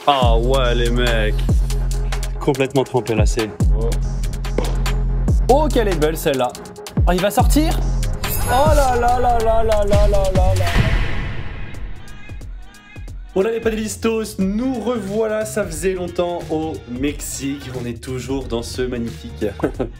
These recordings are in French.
Ah ouais les mecs. Complètement trempé là, c'est... Oh qu'elle est belle celle-là. Oh il va sortir. Oh là là là là là là là là là. Hola les panelistos, nous revoilà, ça faisait longtemps au Mexique, on est toujours dans ce magnifique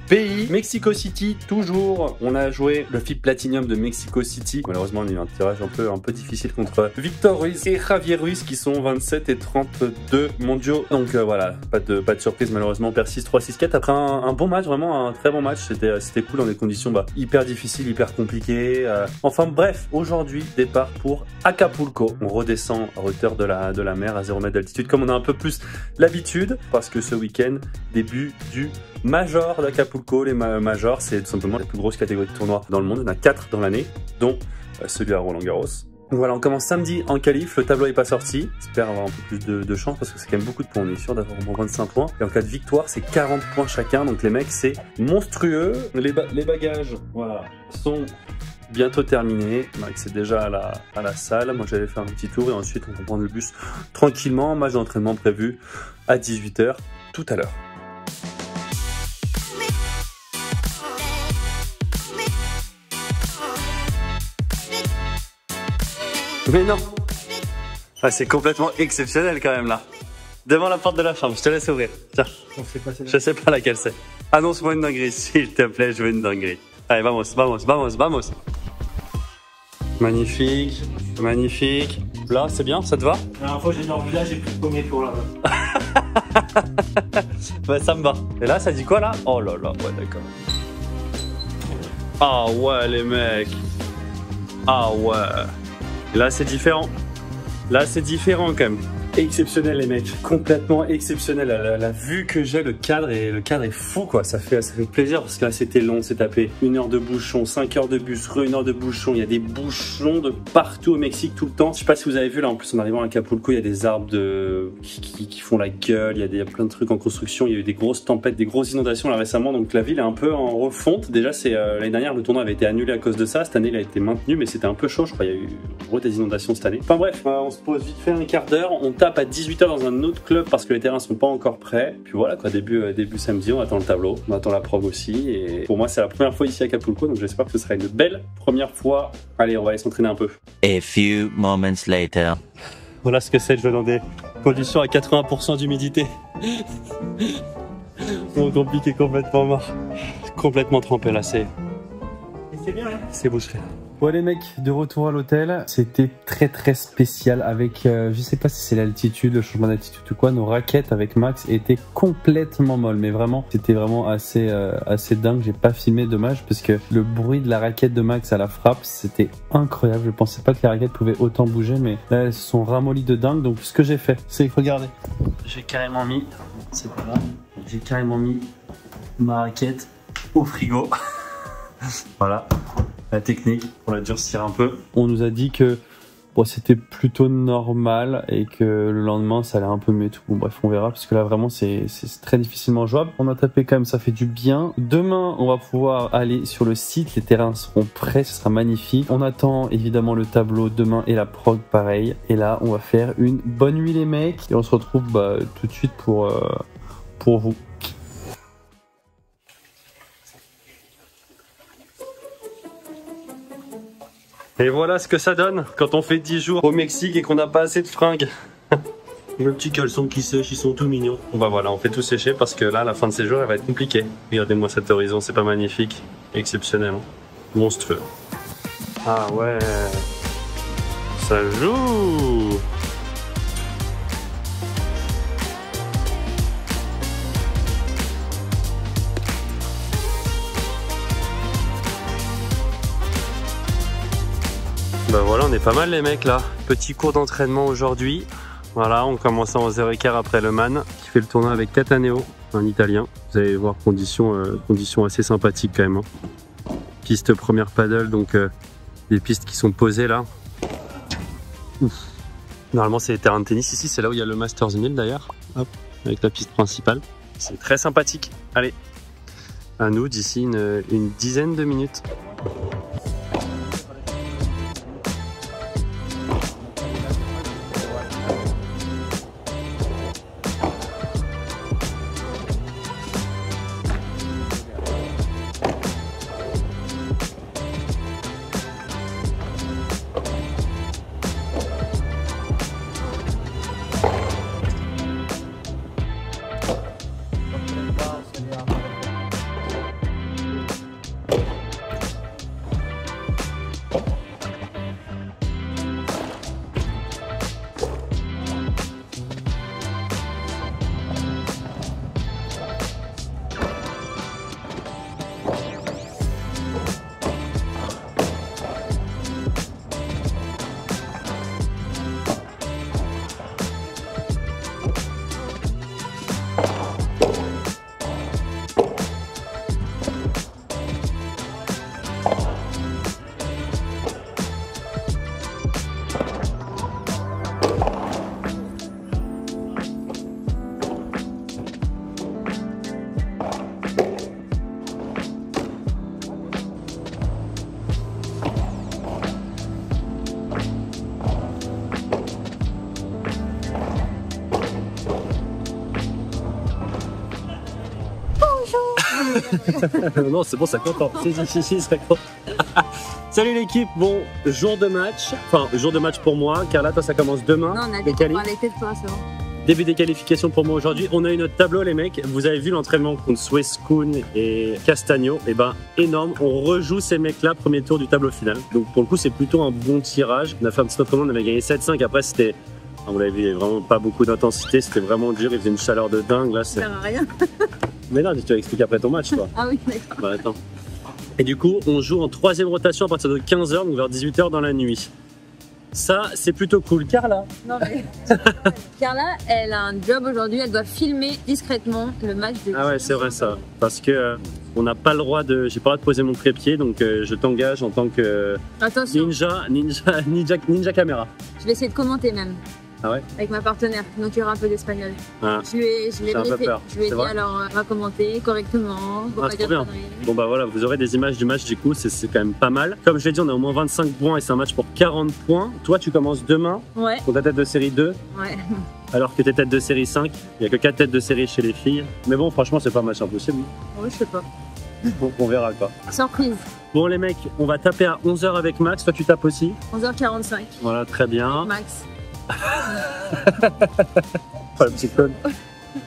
pays, Mexico City, toujours, on a joué le FIP Platinum de Mexico City, malheureusement on a eu un tirage un peu difficile contre Victor Ruiz et Javier Ruiz qui sont 27 et 32 mondiaux, donc voilà, pas de surprise malheureusement, on perd 6-3-6-4 après un bon match, vraiment un très bon match, c'était cool dans des conditions hyper difficiles, hyper compliquées, enfin bref, aujourd'hui départ pour Acapulco, on redescend à hauteur de la mer à 0 mètres d'altitude comme on a un peu plus l'habitude parce que ce week-end début du Major d'Acapulco. Les Majors c'est tout simplement la plus grosse catégorie de tournois dans le monde, il y en a 4 dans l'année dont celui à Roland Garros. Donc voilà, on commence samedi en qualif, le tableau n'est pas sorti, j'espère avoir un peu plus de chance parce que c'est quand même beaucoup de points, on est sûr d'avoir au moins 25 points et en cas de victoire c'est 40 points chacun, donc les mecs c'est monstrueux. Les bagages voilà sont bientôt terminé, Max est déjà à la salle, moi j'allais faire un petit tour et ensuite on va prendre le bus tranquillement, match d'entraînement prévu à 18 h tout à l'heure. Mais non, ah, c'est complètement exceptionnel quand même là, devant la porte de la chambre, je te laisse ouvrir, tiens, je sais pas laquelle c'est, annonce-moi une dinguerie s'il te plaît, je veux une dinguerie, allez vamos, vamos, vamos, vamos. Magnifique, magnifique. Là, c'est bien, ça te va? La dernière fois j'ai dormi là, j'ai pris le premier tour là. Bah, ça me va. Et là, ça dit quoi là? Oh là là, ouais, d'accord. Ah ouais, les mecs. Ah ouais. Et là, c'est différent. Là, c'est différent quand même. Exceptionnel les mecs, complètement exceptionnel, la vue que j'ai, le cadre est fou quoi, ça fait plaisir parce que là c'était long, c'est tapé 1 heure de bouchon, 5 heures de bus, 1 heure de bouchon, il y a des bouchons de partout au Mexique tout le temps, je sais pas si vous avez vu là en plus en arrivant à Acapulco, il y a des arbres qui font la gueule, il y a plein de trucs en construction, il y a eu des grosses tempêtes, des grosses inondations là récemment, donc la ville est un peu en refonte, déjà c'est l'année dernière le tournoi avait été annulé à cause de ça, cette année il a été maintenu mais c'était un peu chaud je crois, il y a eu gros des inondations cette année, enfin bref, on se pose vite fait un quart d'heure, on tape à 18 h dans un autre club parce que les terrains sont pas encore prêts. Puis voilà quoi, début samedi, on attend le tableau, on attend la prog aussi. Et pour moi, c'est la première fois ici à Acapulco, donc j'espère que ce sera une belle première fois. Allez, on va aller s'entraîner un peu. A few moments later. Voilà ce que c'est de jouer dans des conditions à 80% d'humidité. Mon compliqué complètement mort. Complètement trempé là, c'est bien, hein. C'est boucherie. Ouais les mecs, de retour à l'hôtel, c'était très spécial avec, je sais pas si c'est l'altitude, le changement d'altitude ou quoi, nos raquettes avec Max étaient complètement molles, mais vraiment, c'était vraiment assez dingue, j'ai pas filmé, dommage, parce que le bruit de la raquette de Max à la frappe, c'était incroyable, je pensais pas que les raquettes pouvaient autant bouger, mais là, elles se sont ramollies de dingue, donc ce que j'ai fait, c'est, regardez, j'ai carrément mis, c'est pas là, j'ai carrément mis ma raquette au frigo, voilà. La technique pour la durcir un peu. On nous a dit que bon, c'était plutôt normal et que le lendemain ça allait un peu mieux. Bon, bref, on verra parce que là vraiment c'est très difficilement jouable. On a tapé quand même, ça fait du bien. Demain, on va pouvoir aller sur le site. Les terrains seront prêts, ce sera magnifique. On attend évidemment le tableau demain et la prog pareil. Et là, on va faire une bonne nuit les mecs et on se retrouve tout de suite pour vous. Et voilà ce que ça donne quand on fait 10 jours au Mexique et qu'on n'a pas assez de fringues. Le petit caleçon qui sèche, ils sont tout mignons. Bah voilà, on fait tout sécher parce que là, la fin de séjour, elle va être compliquée. Regardez-moi cet horizon, c'est pas magnifique? Exceptionnel, hein. Monstrueux. Ah ouais, ça joue. Bah voilà, on est pas mal les mecs là. Petit cours d'entraînement aujourd'hui. Voilà, on commence à 11h15 après le Man qui fait le tournoi avec Cataneo, un Italien. Vous allez voir, conditions assez sympathiques quand même. Hein. Piste première paddle, donc des pistes qui sont posées là. Ouf. Normalement c'est les terrains de tennis ici, c'est là où il y a le Masters 1000 d'ailleurs. Hop, avec la piste principale. C'est très sympathique. Allez, à nous d'ici une dizaine de minutes. Non, c'est bon, ça compte. Si, ça compte. Salut l'équipe, bon, jour de match. Enfin, jour de match pour moi. Carla, toi, ça commence demain. Non, on a les dit qualifs. qu'on parlait que de toi, c'est bon. Début des qualifications pour moi aujourd'hui. On a eu notre tableau, les mecs. Vous avez vu l'entraînement contre Swescoon et Castagno. Et ben, énorme. On rejoue ces mecs-là, premier tour du tableau final. Donc, pour le coup, c'est plutôt un bon tirage. On a fait un petit entraînement, on avait gagné 7-5. Après, c'était, vous l'avez vu, il n'y avait vraiment pas beaucoup d'intensité. C'était vraiment dur. Il faisait une chaleur de dingue. Là, Ça sert à rien. Mais non, tu vas expliquer après ton match, toi. Ah oui, d'accord. Bah, attends. Et du coup, on joue en troisième rotation à partir de 15h, donc vers 18h dans la nuit. Ça, c'est plutôt cool. Carla. Non, mais... Carla, elle a un job aujourd'hui, elle doit filmer discrètement le match de... Ah ouais, c'est vrai ça. Parce que on n'a pas le droit de... J'ai pas le droit de poser mon trépied, donc je t'engage en tant que Attention, ninja caméra. je vais essayer de commenter même. Ah ouais? Avec ma partenaire, donc il y aura un peu d'espagnol. Ah. Je l'ai J'ai un peu briefé. peur. Je lui ai C'est dit vrai alors on va commenter correctement. Faut Ah, pas c'est dire trop bien. de conneries. Bon bah voilà, vous aurez des images du match du coup, c'est quand même pas mal. Comme je l'ai dit, on a au moins 25 points et c'est un match pour 40 points. Toi, tu commences demain Ouais, pour ta tête de série 2. ouais. Alors que t'es tête de série 5, il n'y a que 4 têtes de série chez les filles. Mais bon, franchement, c'est pas un match impossible. Ouais, je sais pas. Donc on verra quoi. Surprise. Bon les mecs, on va taper à 11h avec Max. Toi, tu tapes aussi. 11h45. Voilà, très bien. Max. Pas le petit con.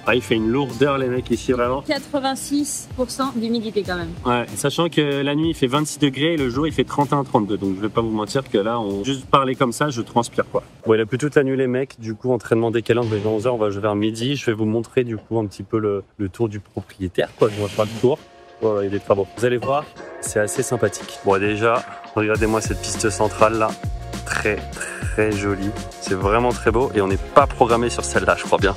Ah, il fait une lourdeur les mecs ici vraiment. 86% d'humidité quand même. Ouais, sachant que la nuit il fait 26 degrés et le jour il fait 31-32. Donc je vais pas vous mentir que là, on juste parler comme ça, je transpire quoi. Bon, il a plu toute la nuit les mecs. Du coup, entraînement décalé, on va 11h, on va jouer vers midi. Je vais vous montrer du coup un petit peu le tour du propriétaire quoi. Je vais faire le tour. Voilà, il y a des travaux. Vous allez voir, c'est assez sympathique. Bon, déjà, regardez-moi cette piste centrale là. Très jolie. C'est vraiment très beau et on n'est pas programmé sur celle-là, je crois bien.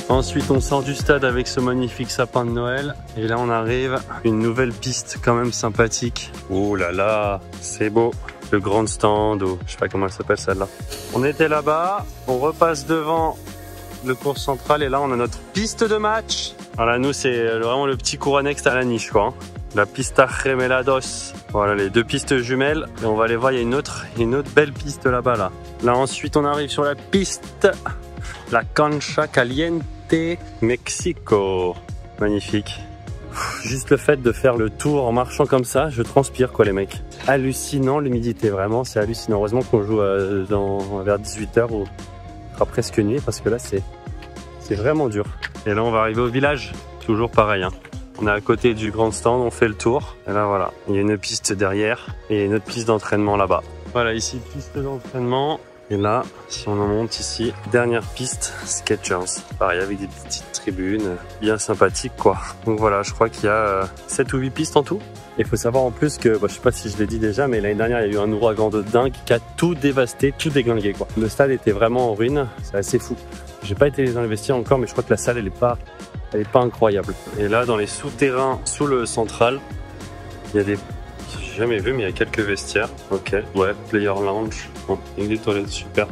Ensuite, on sort du stade avec ce magnifique sapin de Noël. Et là, on arrive à une nouvelle piste quand même sympathique. Oh là là, c'est beau. Le grand stand, ou je sais pas comment elle s'appelle celle-là. On était là-bas, on repasse devant le cours central et là, on a notre piste de match. Voilà, nous, c'est vraiment le petit cours annexe à la niche, quoi. Hein. La pista Gemelados. Voilà, les deux pistes jumelles. Et on va aller voir, il y a une autre belle piste là-bas, là. Là, ensuite, on arrive sur la piste. La Cancha Caliente Mexico. Magnifique. Juste le fait de faire le tour en marchant comme ça, je transpire quoi les mecs. Hallucinant l'humidité, vraiment, c'est hallucinant. Heureusement qu'on joue vers 18h ou il sera presque nuit parce que là c'est vraiment dur. Et là on va arriver au village, toujours pareil. Hein. On est à côté du grand stand, on fait le tour. Et là voilà, il y a une piste derrière et une autre piste d'entraînement là-bas. Voilà, ici piste d'entraînement. Et là, si on en monte ici, dernière piste, Skechers. Pareil, avec des petites tribunes, bien sympathiques quoi. Donc voilà, je crois qu'il y a 7 ou 8 pistes en tout. Et il faut savoir en plus que, je sais pas si je l'ai dit déjà, mais l'année dernière, il y a eu un ouragan de dingue qui a tout dévasté, tout déglingué quoi. Le stade était vraiment en ruine, c'est assez fou. J'ai pas été dans les vestiaires encore, mais je crois que la salle, elle est pas incroyable. Et là, dans les souterrains, sous le central, il y a des... J'ai jamais vu, mais il y a quelques vestiaires. Ok, ouais, player lounge. Bon, il y a des toilettes, super.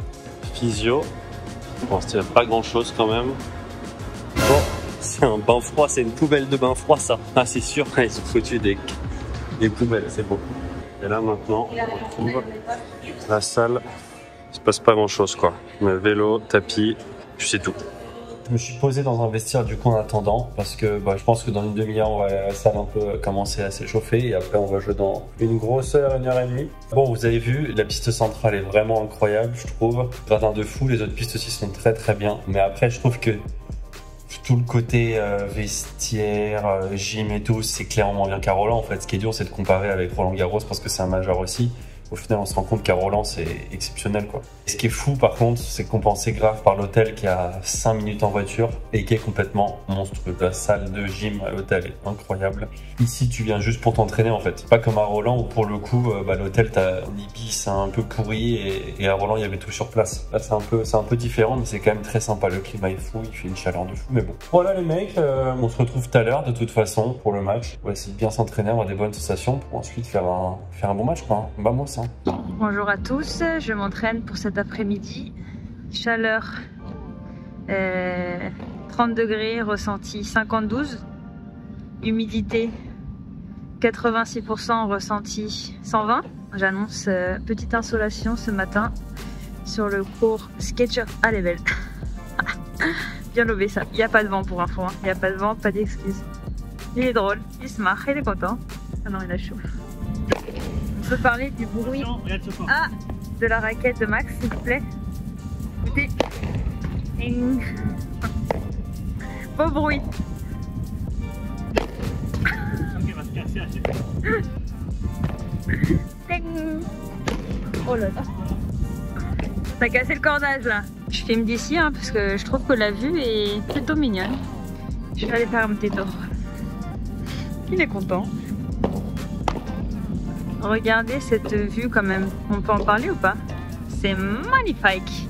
Physio. Bon, c'était pas grand chose quand même. Bon, c'est un bain froid, c'est une poubelle de bain froid ça. Ah, c'est sûr, ils ont foutu des poubelles, c'est beau. Et là maintenant, on retrouve la salle. Il se passe pas grand chose quoi. Mais vélo, tapis, puis c'est tout. Je me suis posé dans un vestiaire du coup en attendant parce que je pense que dans une demi-heure la salle un peu commencer à s'échauffer et après on va jouer dans une grosse heure, 1h30. Bon, vous avez vu, la piste centrale est vraiment incroyable je trouve. Gradin de fou, les autres pistes aussi sont très bien. Mais après je trouve que tout le côté vestiaire, gym et tout, c'est clairement moins bien qu'à Roland en fait. Ce qui est dur c'est de comparer avec Roland Garros parce que c'est un major aussi. Au final, on se rend compte qu'à Roland, c'est exceptionnel, quoi. Et ce qui est fou, par contre, c'est compensé grave par l'hôtel qui a 5 minutes en voiture et qui est complètement monstrueux. La salle de gym à l'hôtel est incroyable. Ici, tu viens juste pour t'entraîner, en fait. Pas comme à Roland où, pour le coup, l'hôtel, t'as un ibis un peu pourri et à Roland, il y avait tout sur place. Là, c'est un peu différent, mais c'est quand même très sympa. Le climat est fou, il fait une chaleur de fou, mais bon. Voilà, les mecs, on se retrouve tout à l'heure, de toute façon, pour le match. On va essayer de bien s'entraîner, avoir des bonnes sensations pour ensuite faire un bon match, quoi. Bah, moi, ça. Bonjour à tous, je m'entraîne pour cet après-midi. Chaleur 30 degrés, ressenti 52. Humidité 86%, ressenti 120. J'annonce petite insolation ce matin sur le cours Skechers à Level. Bien lobé ça. Il n'y a pas de vent pour info. Il n'y a pas de vent, pas d'excuses. Il est drôle, il se marre, il est content. Ah non, il a chaud. On peut parler du bruit de la raquette de Max, s'il vous plaît. Écoutez. Ding. Beau bruit. Ding. Oh là là. T'as cassé le cordage là. Je filme d'ici hein, parce que je trouve que la vue est plutôt mignonne. Je vais aller faire un petit tour. Il est content. Regardez cette vue quand même. On peut en parler ou pas? C'est magnifique.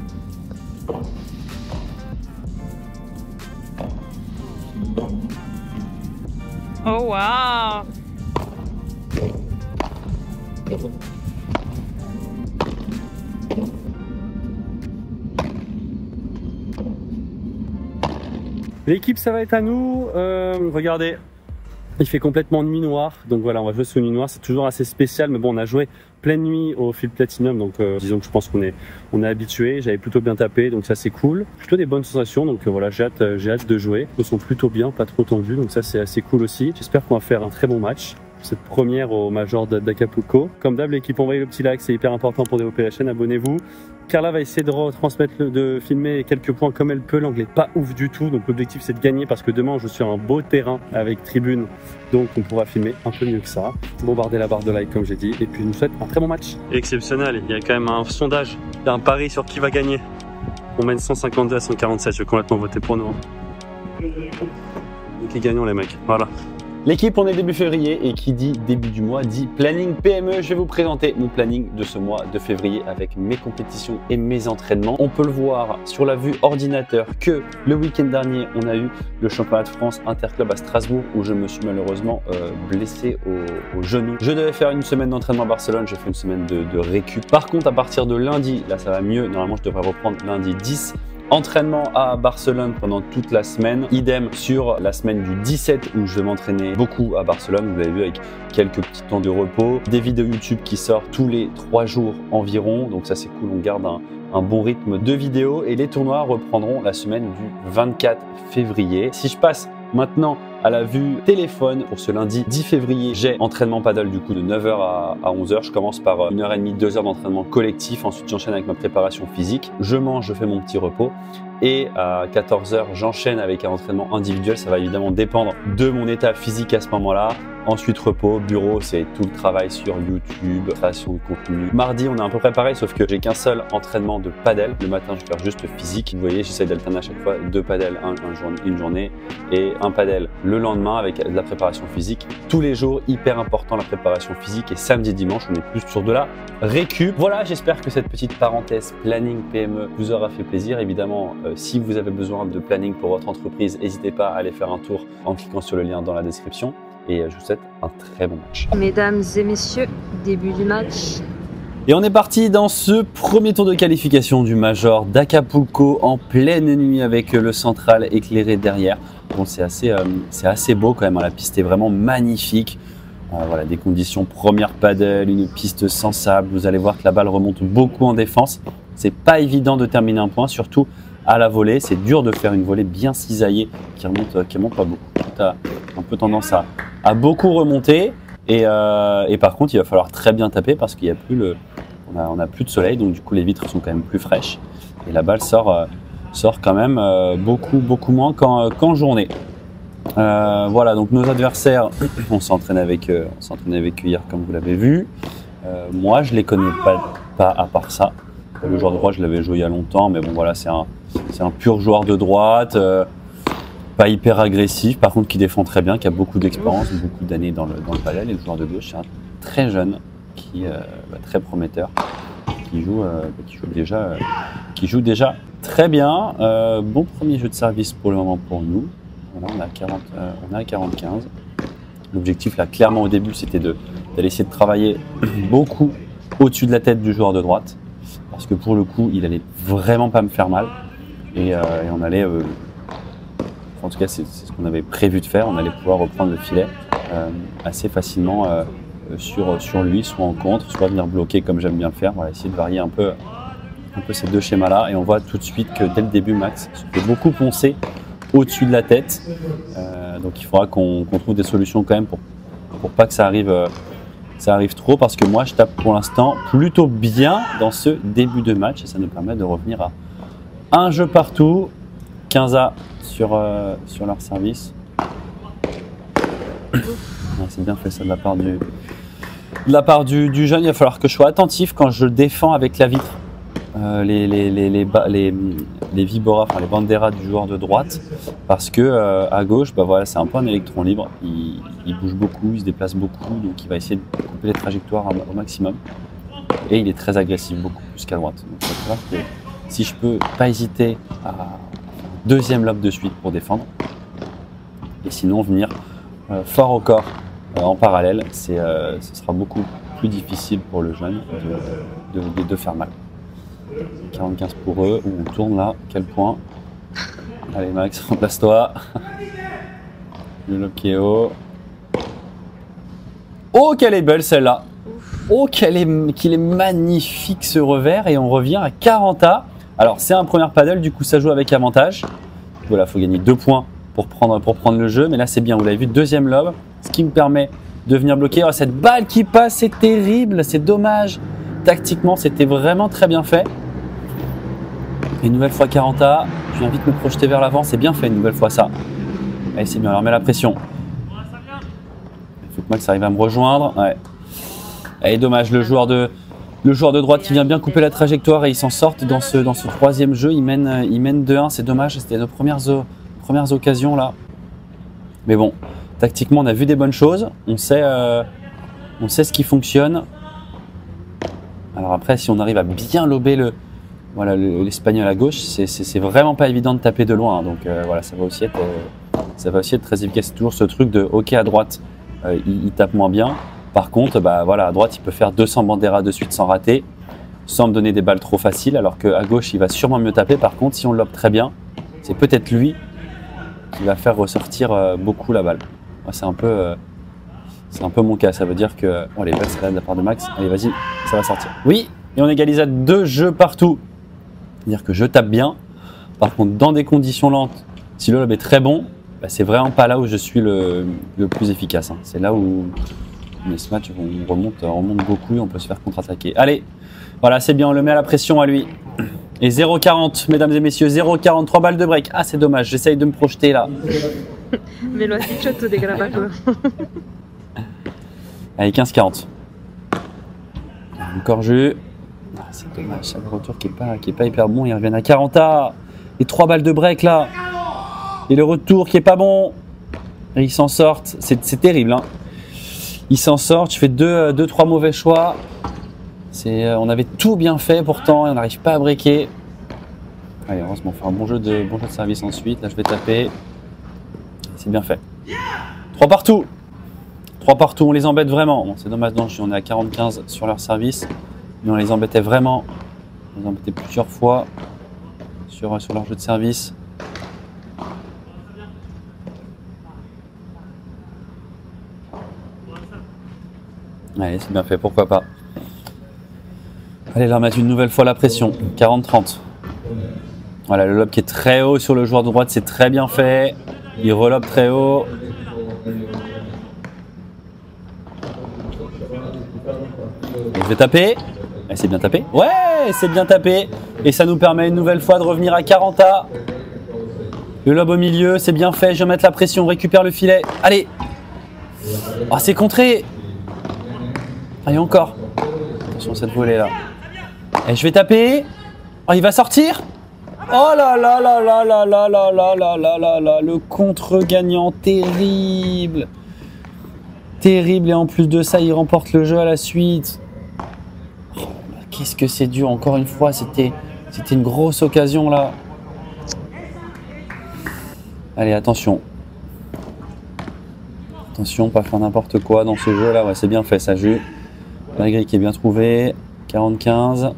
Oh waouh! L'équipe, ça va être à nous. Regardez, il fait complètement nuit noire. Donc voilà, on va jouer sous nuit noire. C'est toujours assez spécial, mais bon, on a joué pleine nuit au Field Platinum. Donc disons que je pense qu'on est habitué. J'avais plutôt bien tapé, donc ça c'est cool. Plutôt des bonnes sensations. Donc voilà, j'ai hâte de jouer. Ils sont plutôt bien, pas trop tendus. Donc ça c'est assez cool aussi. J'espère qu'on va faire un très bon match. Cette première au Major d'Acapulco. Comme d'hab, l'équipe envoie le petit like, c'est hyper important pour développer la chaîne. Abonnez-vous. Carla va essayer de retransmettre, de filmer quelques points comme elle peut. L'anglais pas ouf du tout, donc l'objectif c'est de gagner parce que demain on joue sur un beau terrain avec tribune, donc on pourra filmer un peu mieux que ça. Bombarder la barre de like comme j'ai dit, et puis nous souhaite un très bon match. Exceptionnel, il y a quand même un sondage, il y a un pari sur qui va gagner. On mène 152 à 147, je vais complètement voter pour nous. Donc les gagnants les mecs, voilà. L'équipe, on est début février et qui dit début du mois dit planning PME. Je vais vous présenter mon planning de ce mois de février avec mes compétitions et mes entraînements. On peut le voir sur la vue ordinateur que le week-end dernier, on a eu le championnat de France Interclub à Strasbourg où je me suis malheureusement blessé au genou. Je devais faire une semaine d'entraînement à Barcelone, j'ai fait une semaine de récup. Par contre, à partir de lundi, là ça va mieux. Normalement, je devrais reprendre lundi 10. Entraînement à Barcelone pendant toute la semaine. Idem sur la semaine du 17 où je vais m'entraîner beaucoup à Barcelone. Vous l'avez vu avec quelques petits temps de repos. Des vidéos YouTube qui sortent tous les 3 jours environ. Donc ça c'est cool, on garde un bon rythme de vidéos. Et les tournois reprendront la semaine du 24 février. Si je passe maintenant à la vue téléphone pour ce lundi 10 février, j'ai entraînement paddle du coup de 9h à 11h. Je commence par 1h30, 2h d'entraînement collectif. Ensuite, j'enchaîne avec ma préparation physique. Je mange, je fais mon petit repos. Et à 14h, j'enchaîne avec un entraînement individuel. Ça va évidemment dépendre de mon état physique à ce moment-là. Ensuite, repos, bureau, c'est tout le travail sur YouTube, création de contenu. Mardi, on est un peu préparé, sauf que j'ai qu'un seul entraînement de paddle. Le matin, je vais faire juste physique. Vous voyez, j'essaie d'alterner à chaque fois 2 paddles une journée et un paddle le lendemain avec de la préparation physique. Tous les jours, hyper important la préparation physique. Et samedi, dimanche, on est plus sur de la récup. Voilà, j'espère que cette petite parenthèse planning PME vous aura fait plaisir. Évidemment, si vous avez besoin de planning pour votre entreprise, n'hésitez pas à aller faire un tour en cliquant sur le lien dans la description. Et je vous souhaite un très bon match. Mesdames et messieurs, début du match. Et on est parti dans ce premier tour de qualification du Major d'Acapulco en pleine nuit avec le central éclairé derrière. Bon, c'est assez beau quand même, la piste est vraiment magnifique. Voilà, des conditions première paddle, une piste sans sable. Vous allez voir que la balle remonte beaucoup en défense. C'est pas évident de terminer un point, surtout à la volée. C'est dur de faire une volée bien cisaillée qui remonte pas beaucoup. Tu as un peu tendance à beaucoup remonter et par contre il va falloir très bien taper parce qu'il y a plus on a plus de soleil, donc du coup les vitres sont quand même plus fraîches et la balle sort quand même beaucoup moins qu'en journée. Voilà, donc nos adversaires, on s'entraîne avec eux hier comme vous l'avez vu. Moi je les connais pas à part ça. Le joueur de droite je l'avais joué il y a longtemps, mais bon voilà, c'est un pur joueur de droite. Pas hyper agressif, par contre qui défend très bien, qui a beaucoup d'expérience, beaucoup d'années dans le paddle. Et le joueur de gauche, c'est un très jeune, très prometteur, qui joue déjà très bien. Bon premier jeu de service pour le moment pour nous. Voilà, on est à 40-15. L'objectif là, clairement au début, c'était d'aller essayer de travailler beaucoup au-dessus de la tête du joueur de droite, parce que pour le coup, il allait vraiment pas me faire mal et on allait en tout cas, c'est ce qu'on avait prévu de faire. On allait pouvoir reprendre le filet assez facilement sur lui, soit en contre, soit venir bloquer comme j'aime bien le faire. Voilà, essayer de varier un peu un peu ces deux schémas-là et on voit tout de suite que dès le début, Max se fait beaucoup poncer au-dessus de la tête. Donc il faudra qu'on trouve des solutions quand même pour pas que ça arrive trop, parce que moi je tape pour l'instant plutôt bien dans ce début de match et ça nous permet de revenir à un jeu partout, 15A sur leur service. C'est bien fait ça de la part du jeune. Il va falloir que je sois attentif quand je défends avec la vitre. Les Vibora, enfin les banderas du joueur de droite, parce que à gauche, bah voilà, c'est un peu un électron libre. Il bouge beaucoup, il se déplace beaucoup, donc il va essayer de couper les trajectoires au maximum. Et il est très agressif, beaucoup plus qu'à droite. Donc il va falloir que si je peux pas hésiter à deuxième lob de suite pour défendre, et sinon venir fort au corps en parallèle, ce sera beaucoup plus difficile pour le jeune de faire mal. 45 pour eux, où on tourne là, quel point. Allez Max, remplace-toi. Le lob qui est haut. Oh qu'elle est belle celle-là. Oh qu'il est magnifique ce revers, et on revient à 40A. Alors c'est un premier paddle, du coup ça joue avec avantage. Voilà, il faut gagner 2 points pour prendre le jeu, mais là c'est bien, vous l'avez vu, deuxième lob, ce qui me permet de venir bloquer. Oh, cette balle qui passe, c'est terrible, c'est dommage. Tactiquement, c'était vraiment très bien fait. Et une nouvelle fois 40A, je viens vite me projeter vers l'avant, c'est bien fait une nouvelle fois ça. Allez, c'est bien, alors mets la pression. Il faut que Max arrive à me rejoindre. Ouais. Allez, dommage, le joueur de droite qui vient bien couper la trajectoire et il s'en sort dans ce troisième jeu. Il mène 2-1, c'est dommage, c'était nos premières occasions là. Mais bon, tactiquement, on a vu des bonnes choses, on sait ce qui fonctionne. Alors après, si on arrive à bien lober l'espagnol à gauche, c'est vraiment pas évident de taper de loin. Hein. Donc voilà, ça va aussi être très efficace. C'est toujours ce truc de OK à droite, il tape moins bien. Par contre, bah, voilà, à droite, il peut faire 200 banderas de suite sans rater, sans me donner des balles trop faciles, alors qu'à gauche, il va sûrement mieux taper. Par contre, si on le lobe très bien, c'est peut-être lui qui va faire ressortir beaucoup la balle. Moi, c'est un peu mon cas. Ça veut dire que... Oh, les balles, c'est là de la part de Max. Allez, vas-y, ça va sortir. Oui, et on égalise à 2 jeux partout. C'est-à-dire que je tape bien. Par contre, dans des conditions lentes, si le lob est très bon, bah, c'est vraiment pas là où je suis le plus efficace. Hein. C'est là où ce match, on remonte beaucoup et on peut se faire contre-attaquer. Allez, voilà, c'est bien, on le met à la pression à lui. Et 0,40, mesdames et messieurs, 0,40, 3 balles de break. Ah, c'est dommage, j'essaye de me projeter là. Mais lo has dicho tú de grabarlo. Allez, 15,40. Encore jus. Ah, c'est dommage, ça, le retour qui est pas hyper bon. Ils reviennent à 40A. Et 3 balles de break là. Et le retour qui est pas bon. Et ils s'en sortent. C'est terrible. Hein. Ils s'en sortent. Je fais 2-3 mauvais choix. On avait tout bien fait pourtant et on n'arrive pas à breaker. Allez, heureusement, on fait un bon jeu de service ensuite. Là, je vais taper. C'est bien fait. 3 partout. 3 partout, on les embête vraiment. Bon, c'est dommage, on est à 45 sur leur service. Mais on les embêtait vraiment. On les embêtait plusieurs fois sur leur jeu de service. Allez, c'est bien fait, pourquoi pas. Allez, leur mettre une nouvelle fois la pression. 40-30. Voilà, le lob qui est très haut sur le joueur de droite, c'est très bien fait. Il relobe très haut. Et je vais taper. Et c'est bien tapé. Ouais, c'est bien tapé. Et ça nous permet une nouvelle fois de revenir à 40A. Le lob au milieu, c'est bien fait. Je vais mettre la pression, on récupère le filet. Allez. Ah, c'est contré. Allez, encore. Attention à cette volée là. Et je vais taper. Oh, il va sortir. Oh là là là là là là là là là là là là. Le contre-gagnant terrible. Terrible. Et en plus de ça, il remporte le jeu à la suite. Oh, qu'est-ce que c'est dur. Encore une fois, c'était une grosse occasion là. Allez, attention. Attention, pas faire n'importe quoi dans ce jeu là. Ouais, c'est bien fait ça, jeu. La grille qui est bien trouvée. 40-15.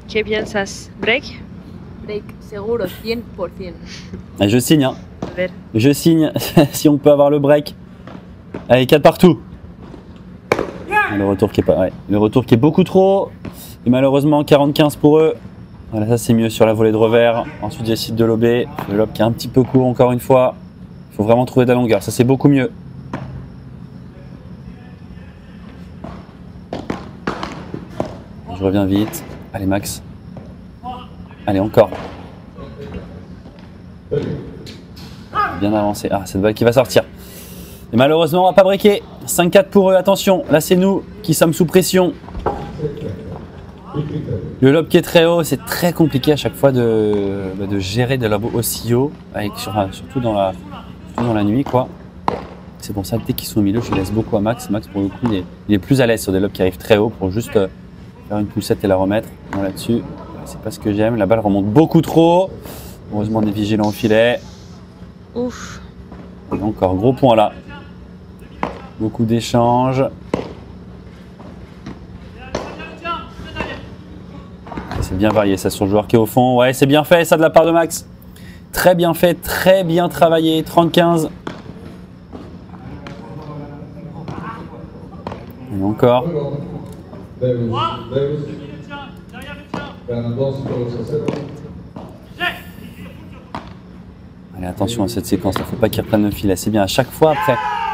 ¿Qué piensas? ¿Break? Break, seguro, 100%. Et je signe. Hein. A ver. Je signe si on peut avoir le break. Allez, 4 partout. Le retour qui est beaucoup trop. Et malheureusement 40-15 pour eux. Voilà, ça c'est mieux sur la volée de revers. Ensuite j'essaie de lober. Le lob qui est un petit peu court encore une fois. Il faut vraiment trouver de la longueur. Ça c'est beaucoup mieux. Je reviens vite. Allez Max. Allez encore. Bien avancé. Ah, cette balle qui va sortir. Et malheureusement, on va pas breaker. 5-4 pour eux. Attention, là c'est nous qui sommes sous pression. Le lob qui est très haut, c'est très compliqué à chaque fois de gérer des lobs aussi hauts, surtout dans la nuit, quoi. C'est pour ça que dès qu'ils sont au milieu, je laisse beaucoup à Max. Max, pour le coup, il est plus à l'aise sur des lobs qui arrivent très haut pour juste faire une poussette et la remettre. Bon, là-dessus, c'est pas ce que j'aime. La balle remonte beaucoup trop. Heureusement, on est vigilant au filet. Ouf. Et encore, gros point là. Beaucoup d'échanges. C'est bien varié ça sur le joueur qui est au fond. Ouais, c'est bien fait ça de la part de Max. Très bien fait, très bien travaillé. 30-15. Et encore. Allez, attention à cette séquence, il ne faut pas qu'ils reprennent le filet. C'est bien, à chaque fois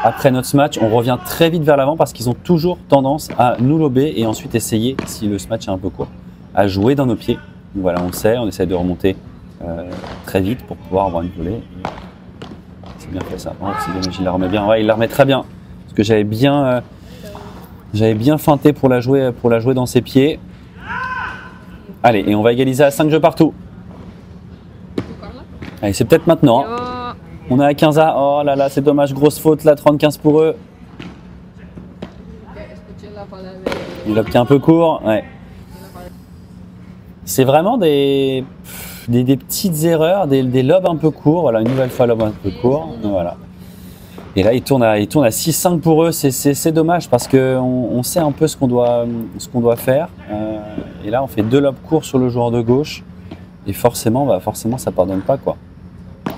après notre match, on revient très vite vers l'avant parce qu'ils ont toujours tendance à nous lober et ensuite essayer, si le match est un peu court, à jouer dans nos pieds. Donc voilà, on le sait, on essaie de remonter très vite pour pouvoir avoir une volée. C'est bien fait ça. Oh, c'est dommage, il la remet bien. Ouais, il la remet très bien. Parce que j'avais bien feinté pour la jouer dans ses pieds. Allez, et on va égaliser à 5 jeux partout. Allez, c'est peut-être maintenant. Hein. On est à 15 à. Oh là là, c'est dommage, grosse faute là, 30-15 pour eux. Le lob qui est un peu court. Ouais. C'est vraiment des petites erreurs, des lobs un peu courts. Voilà, une nouvelle fois lob un peu court. Voilà. Et là, il tourne à 6-5 pour eux. C'est dommage parce qu'on sait un peu ce qu'on doit faire. Et là, on fait 2 lobs courts sur le joueur de gauche. Et forcément, ça ne pardonne pas, quoi.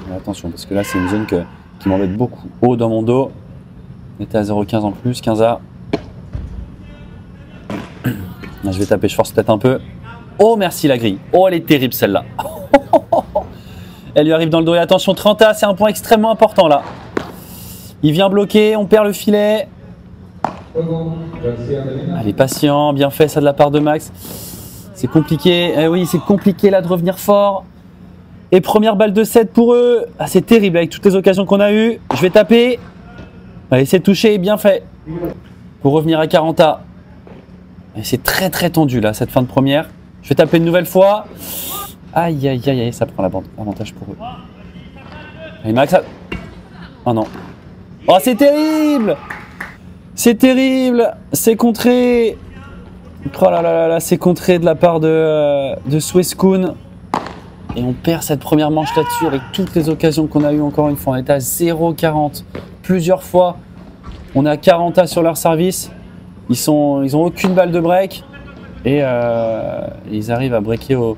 Mais attention, parce que là, c'est une zone qui m'embête beaucoup. Haut dans mon dos. On était à 0,15 en plus, 15 à. Là, je vais taper, je force peut-être un peu. Oh, merci la grille. Oh, elle est terrible celle-là. Elle lui arrive dans le dos. Et attention, 30 à, c'est un point extrêmement important là. Il vient bloquer, on perd le filet. Allez, patient, bien fait ça de la part de Max. C'est compliqué, eh oui, c'est compliqué là de revenir fort. Et première balle de 7 pour eux. Ah, c'est terrible avec toutes les occasions qu'on a eues. Je vais taper. Allez, c'est touché, bien fait. Pour revenir à 40 à. C'est très très tendu là, cette fin de première. Je vais taper une nouvelle fois. Aïe, aïe, aïe, aïe, ça prend l'avantage pour eux. Allez, Max. Oh non. Oh, c'est terrible! C'est terrible! C'est contré! Oh là là là, c'est contré de la part de Sweskun. Et on perd cette première manche là-dessus avec toutes les occasions qu'on a eues encore une fois. On est à 0,40 plusieurs fois. On est à 40 à sur leur service. Ils ont aucune balle de break. Et ils arrivent à breaker au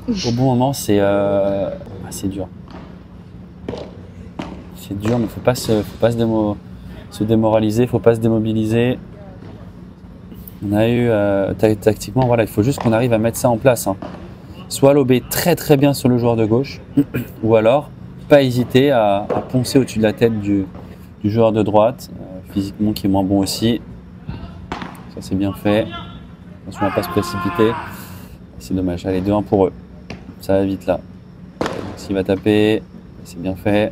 bon moment. C'est dur. C'est dur, mais il ne faut pas se démoraliser, il ne faut pas se démobiliser. On a eu, tactiquement, voilà, il faut juste qu'on arrive à mettre ça en place. Hein. Soit lober très très bien sur le joueur de gauche, ou alors pas hésiter à poncer au-dessus de la tête du joueur de droite, physiquement qui est moins bon aussi. Ça c'est bien fait. Attention à ne pas se précipiter. C'est dommage. Allez, 2-1 pour eux. Ça va vite là. S'il va taper, c'est bien fait.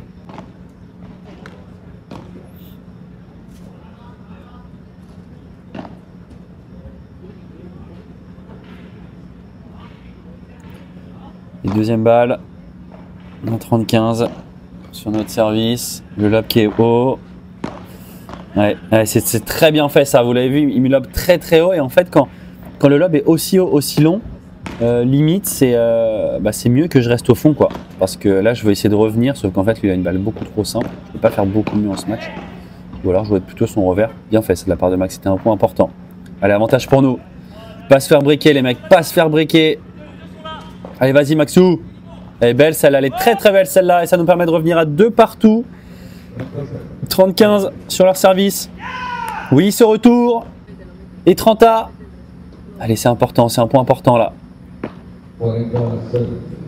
Et deuxième balle, en 30-15 sur notre service. Le lob qui est haut. Ouais, c'est très bien fait ça, vous l'avez vu, il met le lob très très haut. Et en fait, quand le lob est aussi haut, aussi long, limite, c'est mieux que je reste au fond, quoi. Parce que là, je vais essayer de revenir, sauf qu'en fait, lui, il a une balle beaucoup trop simple. Je ne peux pas faire beaucoup mieux en ce match. Ou alors, je vais être plutôt son revers. Bien fait, c'est de la part de Max, c'était un point important. Allez, avantage pour nous. Pas se faire breaker, les mecs, pas se faire breaker. Allez, vas-y, Maxou. Elle est belle, celle-là, elle est très très belle, celle-là. Et ça nous permet de revenir à 2 partout. 30-15 sur leur service. Oui, ce retour. Et 30 à. Allez, c'est important, c'est un point important là.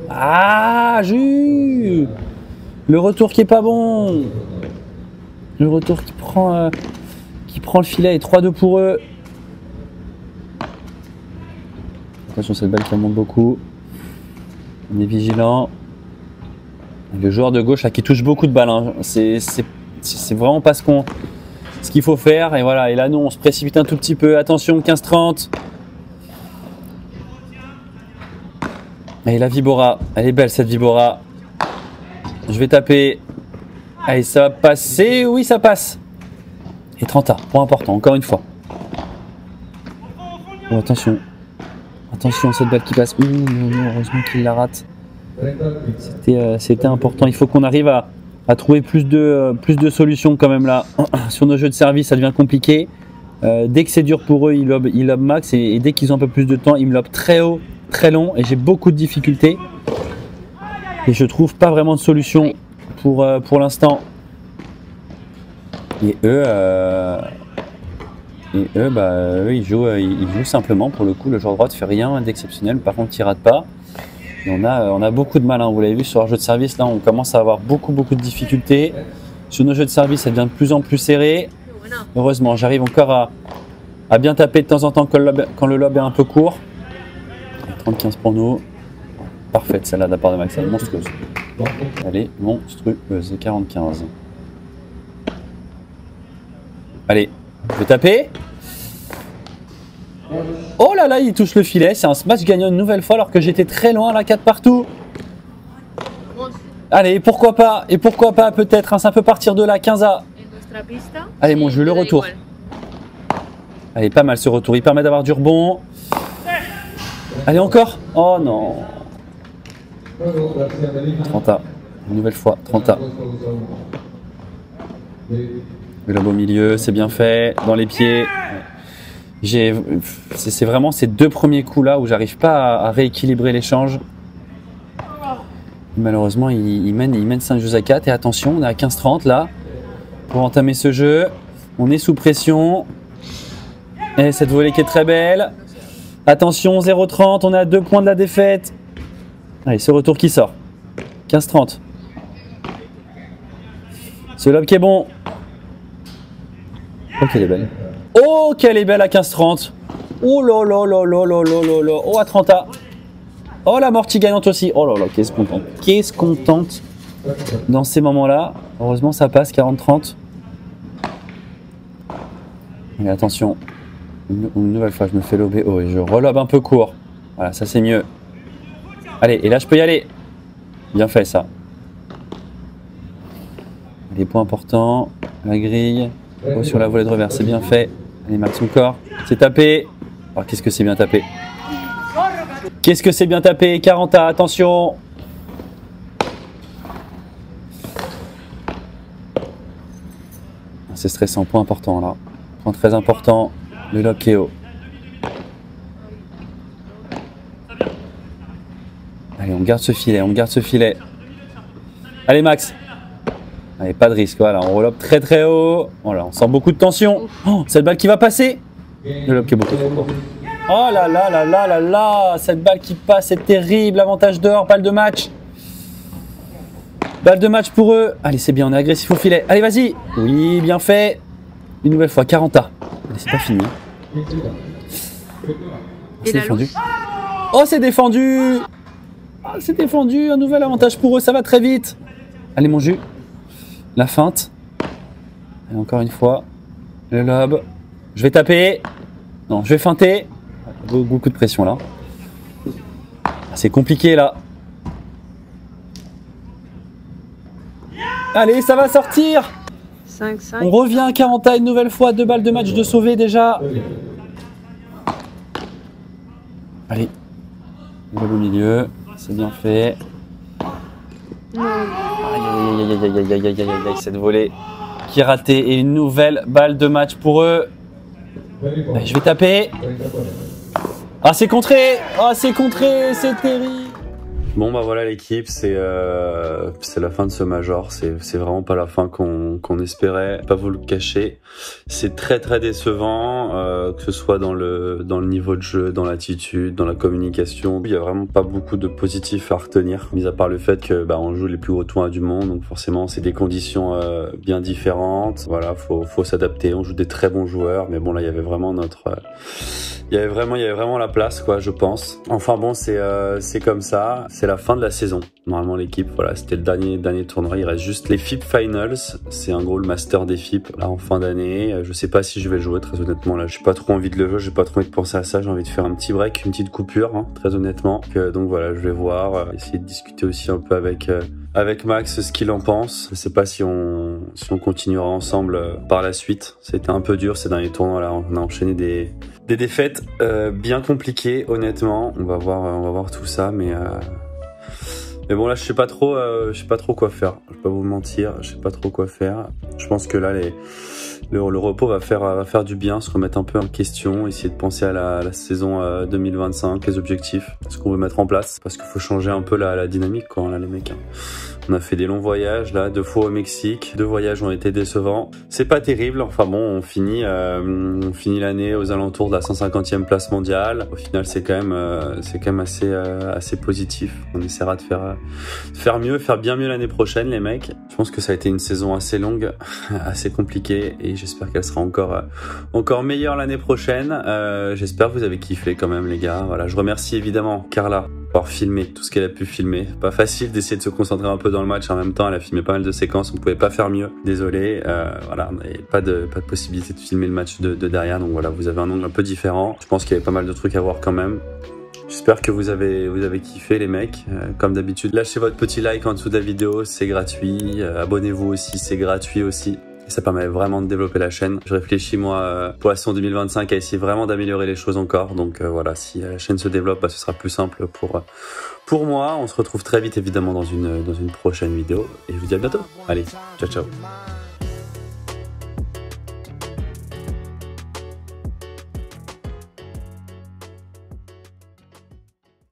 Ah, Jus! Le retour qui est pas bon. Le retour qui prend le filet et 3-2 pour eux. Attention, cette balle qui remonte beaucoup. On est vigilant. Le joueur de gauche là qui touche beaucoup de balles. Hein. C'est vraiment pas ce qu'il faut faire. Et voilà. Et là, nous, on se précipite un tout petit peu. Attention, 15-30. Et la Vibora. Elle est belle cette Vibora. Je vais taper. Allez, ça va passer. Oui, ça passe. Et 30A. Point important, encore une fois. Oh, attention. Attention, cette balle qui passe. Heureusement qu'il la rate. C'était important. Il faut qu'on arrive à trouver plus de solutions quand même là. Sur nos jeux de service, ça devient compliqué. Dès que c'est dur pour eux, ils lobent max. Et dès qu'ils ont un peu plus de temps, ils me lobent très haut, très long. Et j'ai beaucoup de difficultés. Et je trouve pas vraiment de solution pour l'instant. Et eux, ils jouent simplement. Pour le coup, le joueur droit ne fait rien d'exceptionnel. Par contre, il rate pas. Et on a beaucoup de mal. Hein. Vous l'avez vu sur leur jeu de service, là, on commence à avoir beaucoup de difficultés. Sur nos jeux de service, ça devient de plus en plus serré. Heureusement, j'arrive encore à bien taper de temps en temps quand le lob est un peu court. 30-15 pour nous. Parfaite celle-là de la part de Max, elle est monstrueuse. Elle est monstrueuse, 40-15. Allez, je vais taper. Oh là là, il touche le filet. C'est un match gagnant une nouvelle fois alors que j'étais très loin, là, 4 partout. Allez, pourquoi pas. Et pourquoi pas peut-être, hein, ça peut partir de là, 15A. Allez, mon jeu, le retour. Allez, pas mal ce retour. Il permet d'avoir du rebond. Allez, encore. Oh non. 30A. Une nouvelle fois, 30A. Le lob au milieu, c'est bien fait. Dans les pieds. C'est vraiment ces deux premiers coups là où j'arrive pas à rééquilibrer l'échange. Malheureusement, il mène 5 jeux à 4. Et attention, on est à 15-30 là. Pour entamer ce jeu. On est sous pression. Et cette volée qui est très belle. Attention, 0-30. On est à 2 points de la défaite. Allez, ce retour qui sort. 15-30. Ce lob qui est bon. Oh, qu'elle est belle. Oh, qu'elle est belle à 15-30. Oh là là là là là là là. Oh, à 30A. Oh, l'amorti gagnante aussi. Oh là là, qu'est-ce qu'on tente. Qu'est-ce qu'on tente dans ces moments-là. Heureusement, ça passe, 40-30. Mais attention. Une nouvelle fois, je me fais lober. Oh, et je relobe un peu court. Voilà, ça c'est mieux. Allez, et là, je peux y aller. Bien fait, ça. Des points importants. La grille. Oh, sur la volée de revers, c'est bien fait. Allez, Max encore. C'est tapé. Oh, qu'est-ce que c'est bien tapé. Qu'est-ce que c'est bien tapé. 40A, attention. C'est stressant, point important là. Point très important. Le lob qui est haut. Allez, on garde ce filet, on garde ce filet. Allez, Max. Allez, pas de risque, voilà, on relobe très très haut. Voilà, on sent beaucoup de tension. Oh, cette balle qui va passer. Le lob qui est beaucoup trop court. Oh là là là là là là. Cette balle qui passe, c'est terrible. Avantage dehors, balle de match. Balle de match pour eux. Allez, c'est bien, on est agressif au filet. Allez, vas-y. Oui, bien fait. Une nouvelle fois, 40A. Allez, c'est pas fini. C'est défendu. Oh, c'est défendu. Oh, c'est défendu. Un nouvel avantage pour eux, ça va très vite. Allez, mon jus. La feinte. Et encore une fois, le lob. Je vais taper. Non, je vais feinter. Beaucoup de pression là. C'est compliqué là. Allez, ça va sortir. 5-5. On revient à 40A une nouvelle fois. 2 balles de match de sauver déjà. Allez. Le lob au milieu. C'est bien fait. Aïe aïe aïe aïe aïe aïe aïe aïe, cette volée qui est ratée et une nouvelle balle de match pour eux. Allez, je vais taper. Ah, c'est contré. Ah, c'est contré, c'est terrible. Bon bah voilà l'équipe, c'est la fin de ce major, c'est vraiment pas la fin qu'on espérait, pas vous le cacher. C'est très décevant, que ce soit dans le niveau de jeu, dans l'attitude, dans la communication. Il y a vraiment pas beaucoup de positifs à retenir, mis à part le fait que on joue les plus gros tournois du monde, donc forcément c'est des conditions bien différentes. Voilà, faut s'adapter. On joue des très bons joueurs, mais bon là il y avait vraiment il y avait vraiment la place, quoi, je pense. Enfin bon, c'est comme ça. C'est la fin de la saison. Normalement, l'équipe, voilà, c'était le dernier tournoi. Il reste juste les FIP Finals. C'est en gros le master des FIP, là, en fin d'année. Je sais pas si je vais le jouer, très honnêtement. Là, j'ai pas trop envie de le jouer. J'ai pas trop envie de penser à ça. J'ai envie de faire un petit break, une petite coupure, hein, très honnêtement. Donc voilà, je vais voir. Essayer de discuter aussi un peu avec Max ce qu'il en pense. Je sais pas si on continuera ensemble par la suite. C'était un peu dur ces derniers tournois là. On a enchaîné des défaites bien compliquées, honnêtement. On va voir tout ça, mais bon là je sais pas trop quoi faire. Je vais pas vous mentir, je sais pas trop quoi faire. Je pense que là le repos va faire du bien, se remettre un peu en question, essayer de penser à la saison 2025, les objectifs, ce qu'on veut mettre en place, parce qu'il faut changer un peu la dynamique, quoi, là les mecs. On a fait des longs voyages, là, 2 fois au Mexique. 2 voyages ont été décevants. C'est pas terrible. Enfin bon, on finit l'année aux alentours de la 150e place mondiale. Au final, c'est quand même assez positif. On essaiera de faire mieux, faire bien mieux l'année prochaine, les mecs. Je pense que ça a été une saison assez longue, assez compliquée, et j'espère qu'elle sera encore meilleure l'année prochaine. J'espère que vous avez kiffé quand même, les gars. Voilà, je remercie évidemment Carla pour filmer tout ce qu'elle a pu filmer. Pas facile d'essayer de se concentrer un peu dans le match en même temps. Elle a filmé pas mal de séquences, on pouvait pas faire mieux. Désolé, voilà, on n'avait pas de possibilité de filmer le match de derrière, donc voilà, vous avez un angle un peu différent. Je pense qu'il y avait pas mal de trucs à voir quand même. J'espère que vous avez kiffé, les mecs. Comme d'habitude, lâchez votre petit like en dessous de la vidéo, c'est gratuit. Abonnez-vous aussi, c'est gratuit aussi. Ça permet vraiment de développer la chaîne. Je réfléchis, moi, Poisson 2025, à essayer vraiment d'améliorer les choses encore. Donc voilà, si la chaîne se développe, ce sera plus simple pour moi. On se retrouve très vite, évidemment, dans une prochaine vidéo. Et je vous dis à bientôt. Allez, ciao, ciao.